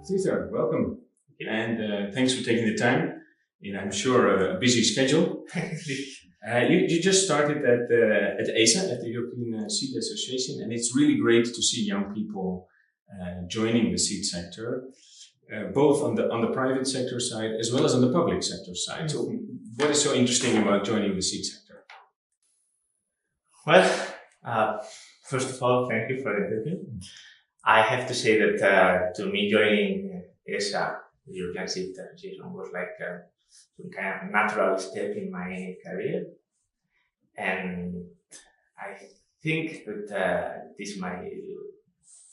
Cesar, welcome. And thanks for taking the time in, I'm sure, a busy schedule. You just started at ESA, at the European Seed Association, and it's really great to see young people joining the seed sector, both on the private sector side as well as on the public sector side. So what is so interesting about joining the seed sector? Well, first of all, thank you for the interview. I have to say that to me, joining ESA, the European Seed Association, was like some kind of natural step in my career. And I think that this might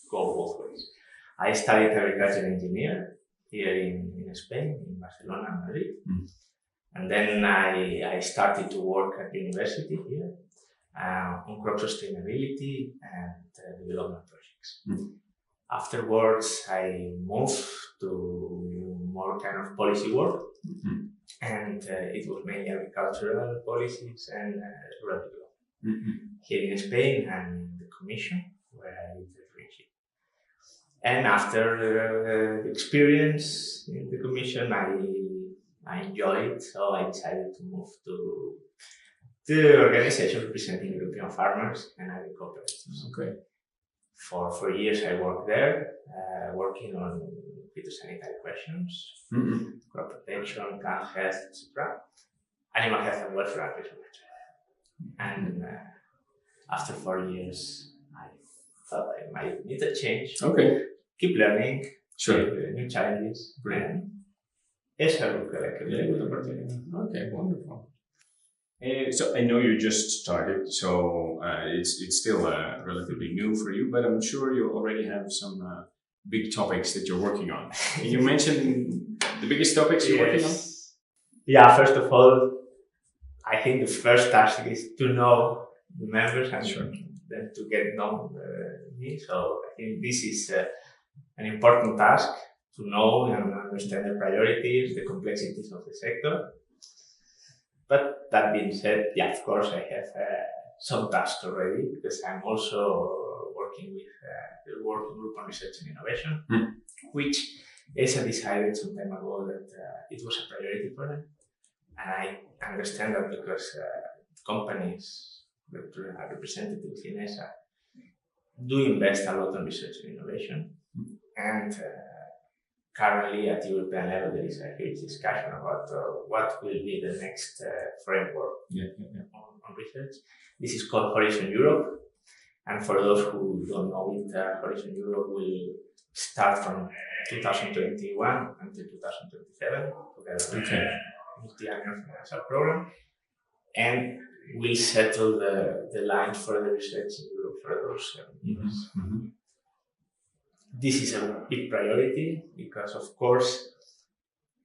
go both ways. I studied agricultural engineer here in Spain, in Barcelona and Madrid. And then I started to work at university here on crop sustainability and development projects. Afterwards, I moved to more kind of policy work, and it was mainly agricultural policies and rural development here in Spain and in the Commission, where I differentiate. And after the experience in the Commission, I enjoyed it, so I decided to move to the organization representing European farmers and agri-cooperatives. Okay. For 4 years I worked there, working on phytosanitary questions, crop protection, plant health, etc. Animal health and welfare and research. And after 4 years, I thought I might need a change. Okay. Keep learning, Sure. New challenges. Brilliant. ESA looked like a very good opportunity. Okay, wonderful. So I know you just started, so it's still relatively new for you, but I'm sure you already have some big topics that you're working on. Can you mention the biggest topics you're working on? Yeah, first of all, I think the first task is to know the members and then to get known me. So I think this is an important task, to know and understand the priorities, the complexities of the sector. But that being said, yeah, of course, I have some tasks already, because I'm also working with the working group on research and innovation, which ESA decided some time ago that it was a priority for them. And I understand that because companies that are represented within ESA do invest a lot on research and innovation. And currently, at European level, there is a huge discussion about what will be the next framework on research. This is called Horizon Europe. And for those who don't know it, Horizon Europe will start from 2021 until 2027, together with the multi-annual financial program. And will settle the line for the research in Europe for those 7 years. This is a big priority because, of course,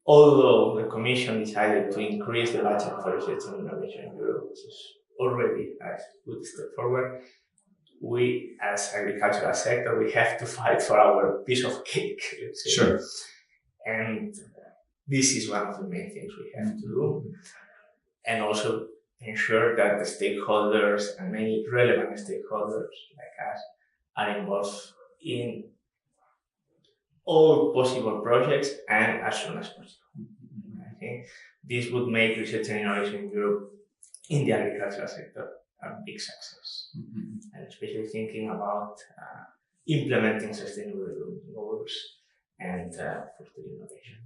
although the Commission decided to increase the budget for research and innovation in Europe, which is already a good step forward, we, as agricultural sector, we have to fight for our piece of cake, let's say. Sure. And this is one of the main things we have to do. And also ensure that the stakeholders, and many relevant stakeholders like us, are involved in all possible projects and as soon as possible. I think this would make research and innovation in Europe in the agricultural sector a big success. And especially thinking about implementing sustainable goals and fostering innovation.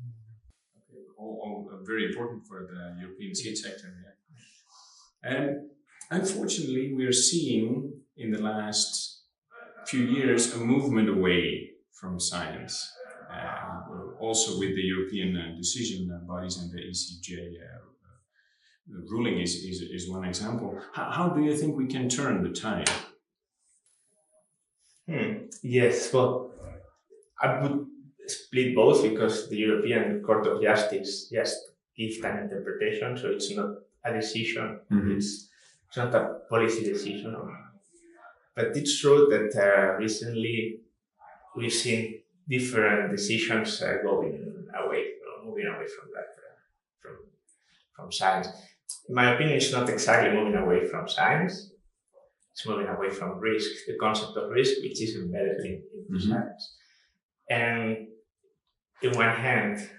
Okay, all very important for the European seed sector. And unfortunately, we are seeing in the last few years a movement away from science, also with the European decision bodies and the ECJ ruling is one example. How do you think we can turn the tide? Yes, well, I would split both, because the European Court of Justice just gives an interpretation, so it's not a decision, it's not a policy decision. But it's true that recently we've seen different decisions moving away from that, from science. In my opinion, it's not exactly moving away from science. It's moving away from risk, the concept of risk, which is embedded in science. And in one hand,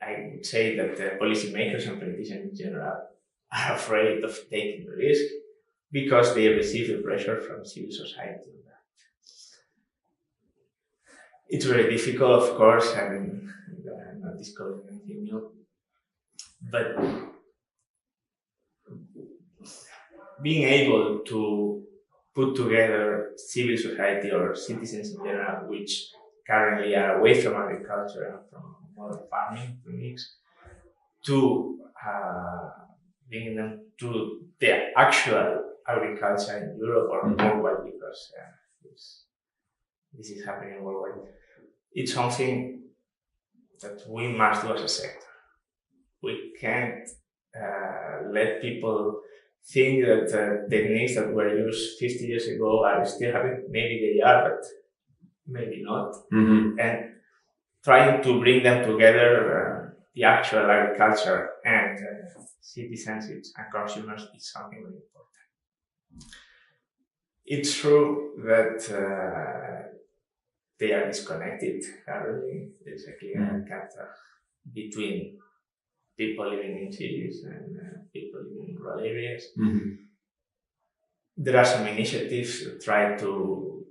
I would say that the policymakers and politicians in general are afraid of taking the risk because they receive the pressure from civil society. It's very difficult, of course, I'm not disclosing anything new, but being able to put together civil society or citizens in general, which currently are away from agriculture and from modern farming techniques, to bring them to the actual agriculture in Europe or worldwide, because this is happening worldwide. It's something that we must do as a sector. We can't let people think that techniques that were used 50 years ago are still happening. Maybe they are, but maybe not. And trying to bring them together, the actual agriculture and citizens and consumers, is something very important. It's true that they are disconnected currently. There's a clear cut between people living in cities and people living in rural areas. There are some initiatives to try to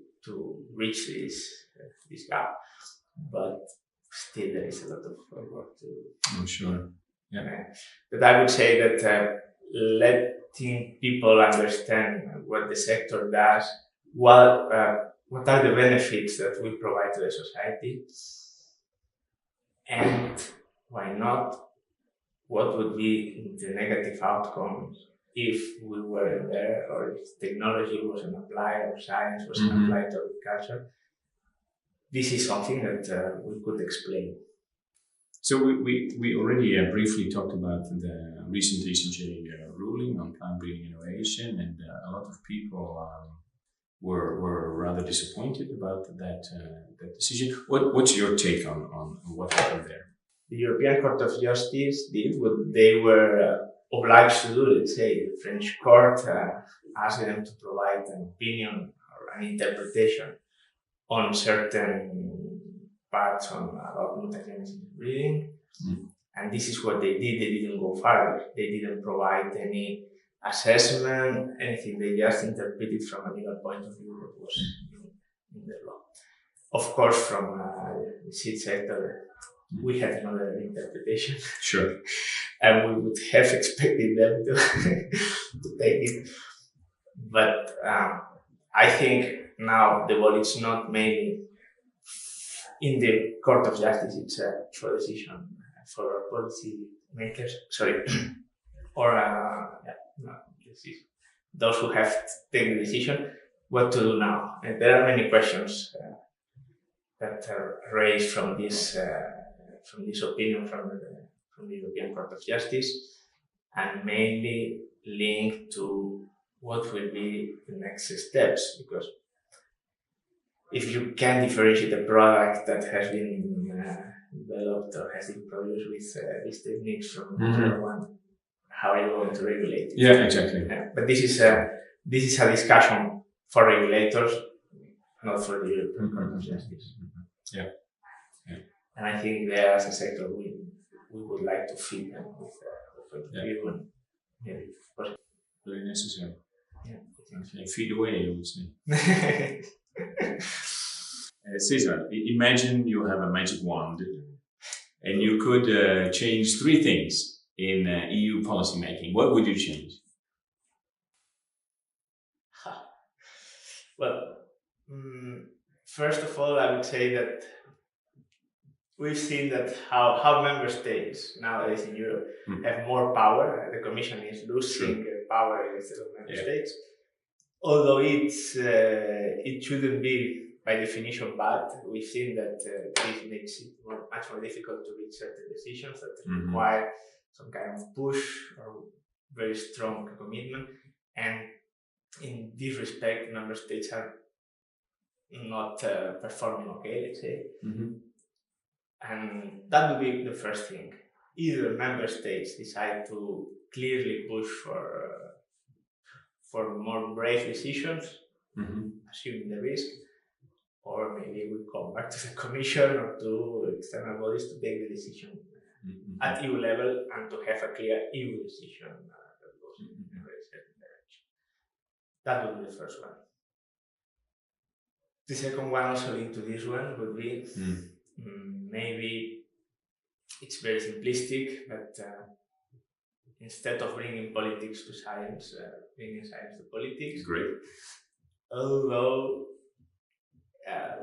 reach this gap, but still there is a lot of work to do. I'm sure. Yeah. But I would say that letting people understand what the sector does, what are the benefits that we provide to the society, and why not, what would be the negative outcomes if we weren't there, or if technology wasn't applied, or science wasn't applied to agriculture. This is something that we could explain. So we already briefly talked about the recent ECJ ruling on plant breeding innovation, and a lot of people were rather disappointed about that decision. What's your take on what happened there? The European Court of Justice did what they were obliged to do. Let's say the French court asked them to provide an opinion or an interpretation on certain parts about mutagenesis breeding, and this is what they did. They didn't go further. They didn't provide any assessment, anything. They just interpreted from a legal point of view what was in the law. Of course, from the seed sector, we had another interpretation. Sure. And we would have expected them to take it. But I think now the ball is not mainly in the Court of Justice. It's for decision for policy makers. Sorry. Or those who have taken the decision what to do now. And there are many questions that are raised from this opinion from the European Court of Justice, and mainly linked to what will be the next steps. Because if you can differentiate a product that has been developed or has been produced with these techniques from another one, how are you going to regulate it? Yeah, exactly. But this is a discussion for regulators, not for the European Court of Justice. Yeah. And I think there, as a sector, we would like to feed them with a point of view, and maybe very necessary. Yeah, feed away, I would say. Cesar, imagine you have a magic wand and you could change 3 things in EU policy making. What would you change? Well, first of all, I would say that we've seen that how member states nowadays in Europe have more power. The Commission is losing power instead of member states. Although it shouldn't be by definition bad, we've seen that this makes it much more difficult to reach certain decisions that require some kind of push or very strong commitment. And in this respect, member states are not performing okay, let's say. And that would be the first thing. Either member states decide to clearly push for more brave decisions, assuming the risk, or maybe we come back to the Commission or to external bodies to take the decision at EU level and to have a clear EU decision that goes in a very certain direction. That would be the first one. The second one, also linked to this one, would be maybe it's very simplistic, but instead of bringing politics to science, bringing science to politics. Great. Although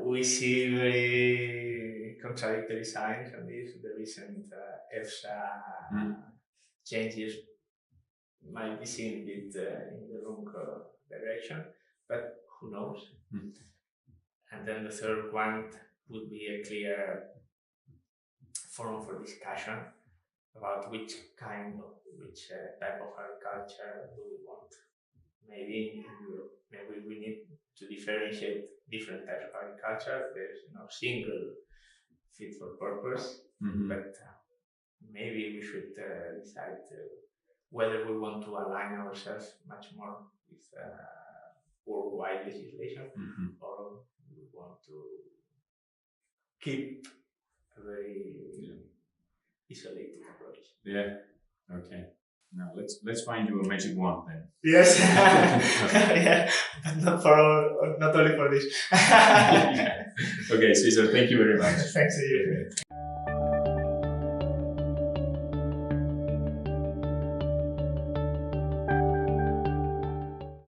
we see very contradictory signs on this, the recent ESA changes might be seen a bit in the wrong direction, but who knows? And then the third one would be a clear forum for discussion about which type of agriculture do we want. Maybe in Europe, maybe we need to differentiate different types of agriculture. There's no single fit for purpose, but maybe we should decide whether we want to align ourselves much more with worldwide legislation, or we want to keep a very isolated approach. Yeah. Okay. Now let's find you a magic wand then. Yes. Yeah, but not only for this. Okay, Cesar, thank you very much. Thanks to you.